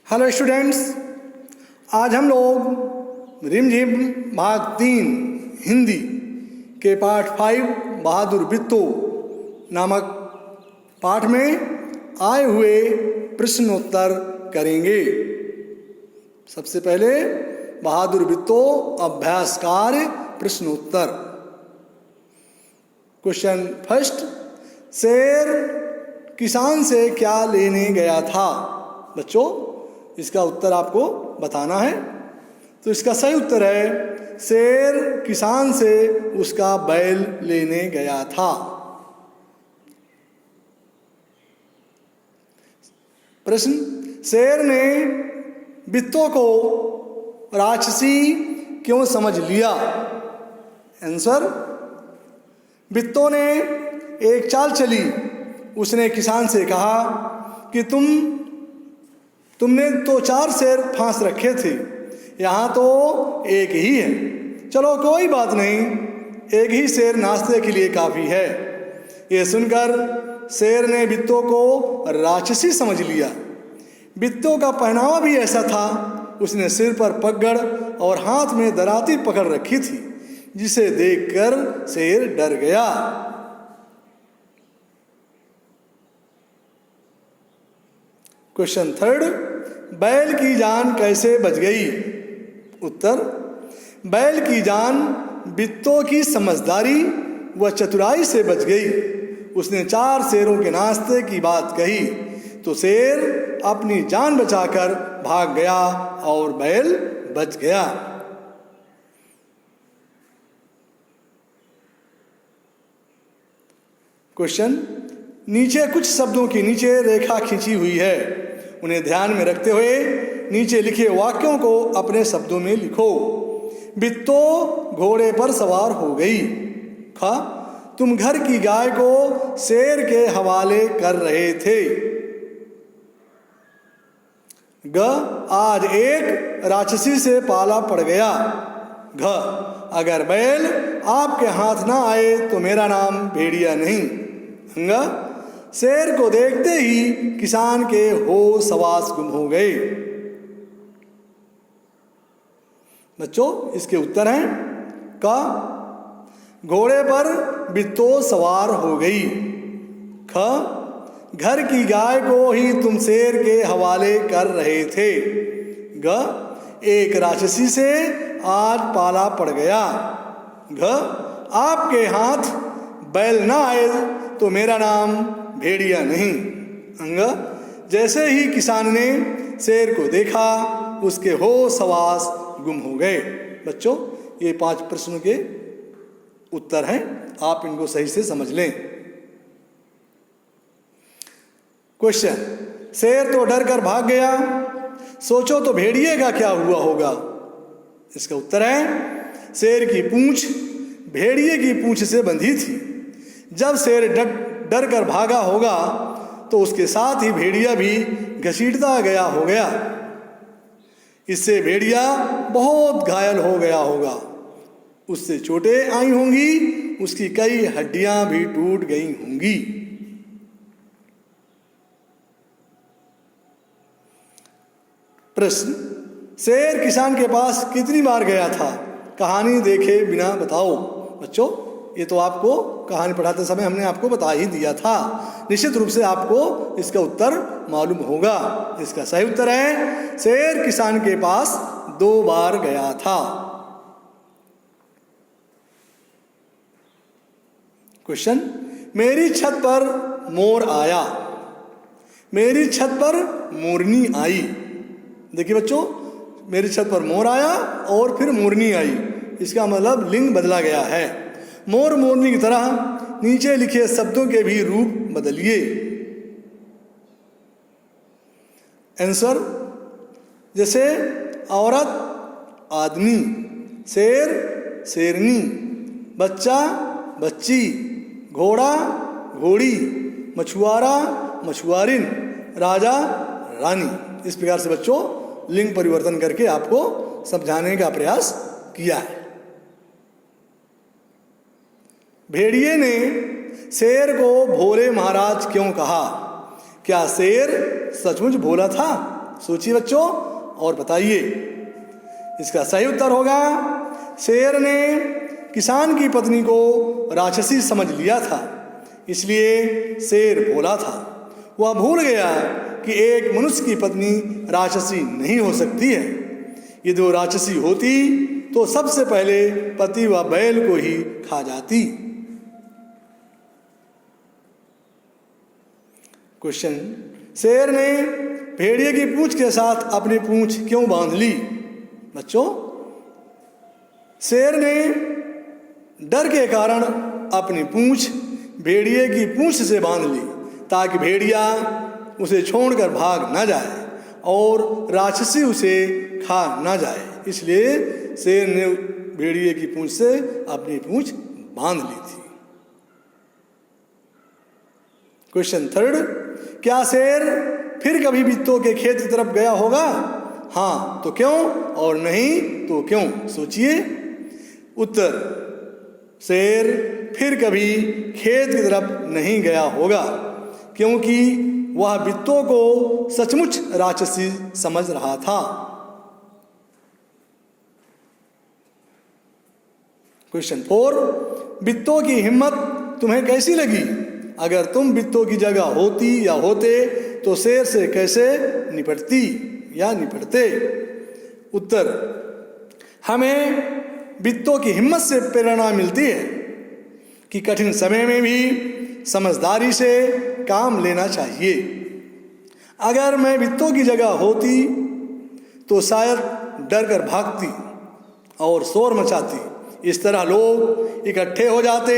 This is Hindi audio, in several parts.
हेलो स्टूडेंट्स, आज हम लोग रिमझिम भाग 3 हिंदी के पाठ 5 बहादुर बित्तो नामक पाठ में आए हुए प्रश्नोत्तर करेंगे। सबसे पहले बहादुर बित्तो अभ्यास कार्य प्रश्नोत्तर। क्वेश्चन फर्स्ट, शेर किसान से क्या लेने गया था? बच्चों, इसका उत्तर आपको बताना है। तो इसका सही उत्तर है, शेर किसान से उसका बैल लेने गया था। प्रश्न, शेर ने बित्तो को राक्षसी क्यों समझ लिया? आंसर, बित्तो ने एक चाल चली। उसने किसान से कहा कि तुमने तो 4 शेर फांस रखे थे, यहाँ तो एक ही है। चलो कोई बात नहीं, एक ही शेर नाश्ते के लिए काफ़ी है। ये सुनकर शेर ने बित्तो को राक्षसी समझ लिया। बित्तो का पहनावा भी ऐसा था। उसने सिर पर पगड़ और हाथ में दराती पकड़ रखी थी, जिसे देखकर शेर डर गया। क्वेश्चन थर्ड, बैल की जान कैसे बच गई? उत्तर, बैल की जान बित्तो की समझदारी व चतुराई से बच गई। उसने 4 शेरों के नाश्ते की बात कही तो शेर अपनी जान बचाकर भाग गया और बैल बच गया। क्वेश्चन, नीचे कुछ शब्दों के नीचे रेखा खींची हुई है। उन्हें ध्यान में रखते हुए नीचे लिखे वाक्यों को अपने शब्दों में लिखो। बित्तो घोड़े पर सवार हो गई। ख, तुम घर की गाय को शेर के हवाले कर रहे थे। ग, आज एक राक्षसी से पाला पड़ गया। घ, अगर बैल आपके हाथ ना आए तो मेरा नाम भेड़िया नहीं। अंग, शेर को देखते ही किसान के होश हवास गुम हो गए। बच्चों, इसके उत्तर हैं का, घोड़े पर बित्तो सवार हो गई। ख, घर की गाय को ही तुम शेर के हवाले कर रहे थे। ग, एक राक्षसी से आज पाला पड़ गया। घ, आपके हाथ बैल ना आए तो मेरा नाम भेड़िया नहीं। अंग, जैसे ही किसान ने शेर को देखा उसके होश हवास गुम हो गए। बच्चों, ये 5 प्रश्नों के उत्तर हैं, आप इनको सही से समझ लें। क्वेश्चन, शेर तो डर कर भाग गया, सोचो तो भेड़िए का क्या हुआ होगा? इसका उत्तर है, शेर की पूंछ भेड़िए की पूंछ से बंधी थी। जब शेर डर कर भागा होगा तो उसके साथ ही भेड़िया भी घसीटता गया हो गया। इससे भेड़िया बहुत घायल हो गया होगा। उससे चोटें आई होंगी, उसकी कई हड्डियां भी टूट गई होंगी। प्रश्न, शेर किसान के पास कितनी बार गया था? कहानी देखे बिना बताओ। बच्चों, ये तो आपको कहानी पढ़ाते समय हमने आपको बता ही दिया था। निश्चित रूप से आपको इसका उत्तर मालूम होगा। इसका सही उत्तर है, शेर किसान के पास 2 बार गया था। क्वेश्चन, मेरी छत पर मोर आया। मेरी छत पर मोरनी आई। देखिए बच्चों, मेरी छत पर मोर आया और फिर मोरनी आई। इसका मतलब लिंग बदला गया है। मोर मोरनी की तरह नीचे लिखे शब्दों के भी रूप बदलिए। आंसर, जैसे औरत आदमी, शेर शेरनी, बच्चा बच्ची, घोड़ा घोड़ी, मछुआरा मछुआरिन, राजा रानी। इस प्रकार से बच्चों लिंग परिवर्तन करके आपको समझाने का प्रयास किया है। भेड़िए ने शेर को भोले महाराज क्यों कहा? क्या शेर सचमुच भोला था? सोचिए बच्चों और बताइए। इसका सही उत्तर होगा, शेर ने किसान की पत्नी को राक्षसी समझ लिया था, इसलिए शेर बोला था। वह भूल गया कि एक मनुष्य की पत्नी राक्षसी नहीं हो सकती है। यदि वो राक्षसी होती तो सबसे पहले पति व बैल को ही खा जाती। क्वेश्चन, शेर ने भेड़िए की पूंछ के साथ अपनी पूंछ क्यों बांध ली? बच्चों, शेर ने डर के कारण अपनी पूंछ भेड़िए की पूंछ से बांध ली ताकि भेड़िया उसे छोड़कर भाग न जाए और राक्षसी उसे खा न जाए, इसलिए शेर ने भेड़िए की पूंछ से अपनी पूंछ बांध ली थी। क्वेश्चन थर्ड, क्या शेर फिर कभी बित्तों के खेत की तरफ गया होगा? हाँ तो क्यों और नहीं तो क्यों? सोचिए। उत्तर, शेर फिर कभी खेत की तरफ नहीं गया होगा क्योंकि वह बित्तों को सचमुच राक्षसी समझ रहा था। क्वेश्चन 4, बित्तों की हिम्मत तुम्हें कैसी लगी? अगर तुम बित्तों की जगह होती या होते तो शेर से कैसे निपटती या निपटते? उत्तर, हमें बित्तों की हिम्मत से प्रेरणा मिलती है कि कठिन समय में भी समझदारी से काम लेना चाहिए। अगर मैं बित्तों की जगह होती तो शायद डर कर भागती और शोर मचाती। इस तरह लोग इकट्ठे हो जाते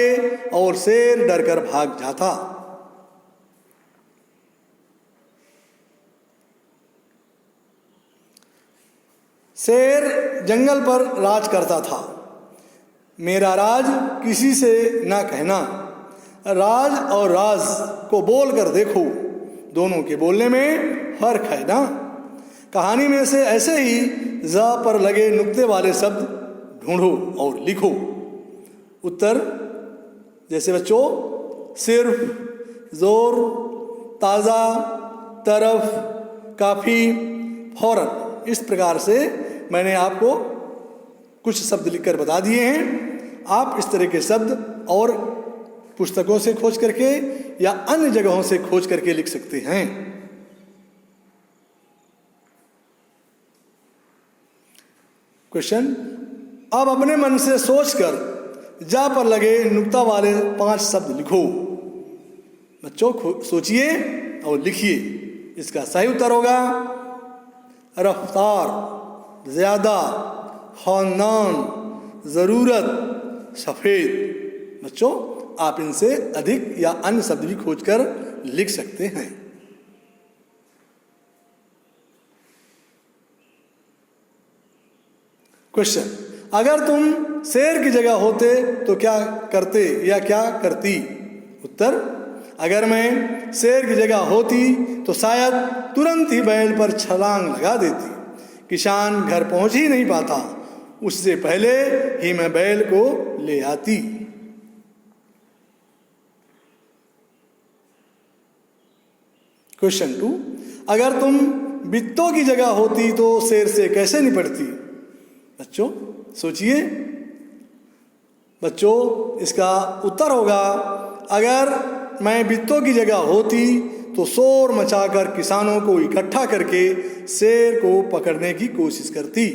और शेर डर कर भाग जाता। शेर जंगल पर राज करता था। मेरा राज किसी से ना कहना। राज और राज को बोल कर देखो, दोनों के बोलने में फर्क है ना। कहानी में से ऐसे ही ज़ पर लगे नुक्ते वाले शब्द ढूंढो और लिखो। उत्तर, जैसे बच्चों सिर्फ, जोर, ताज़ा, तरफ, काफ़ी, फौरन, इस प्रकार से मैंने आपको कुछ शब्द लिखकर बता दिए हैं। आप इस तरह के शब्द और पुस्तकों से खोज करके या अन्य जगहों से खोज करके लिख सकते हैं। क्वेश्चन, अब अपने मन से सोचकर जा पर लगे नुक्ता वाले 5 शब्द लिखो। बच्चों सोचिए और लिखिए। इसका सही उत्तर होगा रफ्तार, ज़्यादा, खानदान, ज़रूरत, सफ़ेद। बच्चों आप इनसे अधिक या अन्य शब्द भी खोजकर लिख सकते हैं। क्वेश्चन, अगर तुम शेर की जगह होते तो क्या करते या क्या करती? उत्तर, अगर मैं शेर की जगह होती तो शायद तुरंत ही बैल पर छलांग लगा देती। किसान घर पहुंच ही नहीं पाता, उससे पहले ही मैं बैल को ले आती। क्वेश्चन 2, अगर तुम बित्तों की जगह होती तो शेर से कैसे निपटती? बच्चों सोचिए। बच्चों इसका उत्तर होगा, अगर मैं बित्तों की जगह होती तो शोर मचाकर किसानों को इकट्ठा करके शेर को पकड़ने की कोशिश करती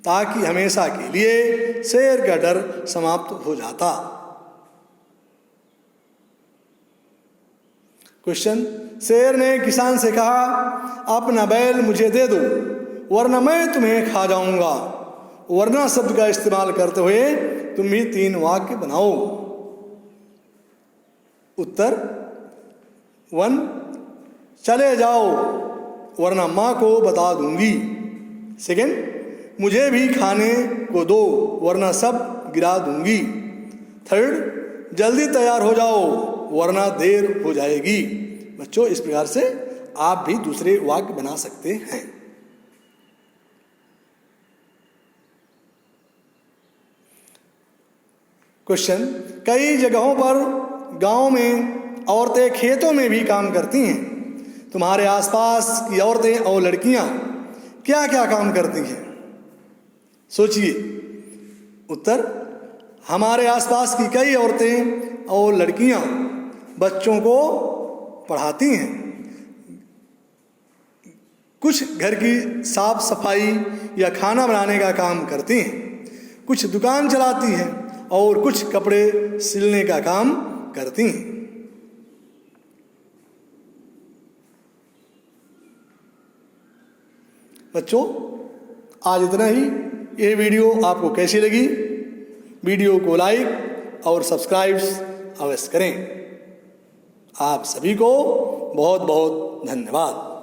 ताकि हमेशा के लिए शेर का डर समाप्त हो जाता। क्वेश्चन, शेर ने किसान से कहा, अपना बैल मुझे दे दो वरना मैं तुम्हें खा जाऊंगा। वरना शब्द का इस्तेमाल करते हुए तुम भी 3 वाक्य बनाओ। उत्तर 1, चले जाओ वरना माँ को बता दूंगी। 2, मुझे भी खाने को दो वरना सब गिरा दूंगी। 3, जल्दी तैयार हो जाओ वरना देर हो जाएगी। बच्चों इस प्रकार से आप भी दूसरे वाक्य बना सकते हैं। क्वेश्चन, कई जगहों पर गांव में औरतें खेतों में भी काम करती हैं, तुम्हारे आसपास की औरतें और लड़कियां क्या क्या काम करती हैं? सोचिए। उत्तर, हमारे आसपास की कई औरतें और लड़कियां बच्चों को पढ़ाती हैं, कुछ घर की साफ सफाई या खाना बनाने का काम करती हैं, कुछ दुकान चलाती हैं और कुछ कपड़े सिलने का काम करती हैं। बच्चों, आज इतना ही। ये वीडियो आपको कैसी लगी? वीडियो को लाइक और सब्सक्राइब अवश्य करें। आप सभी को बहुत बहुत धन्यवाद।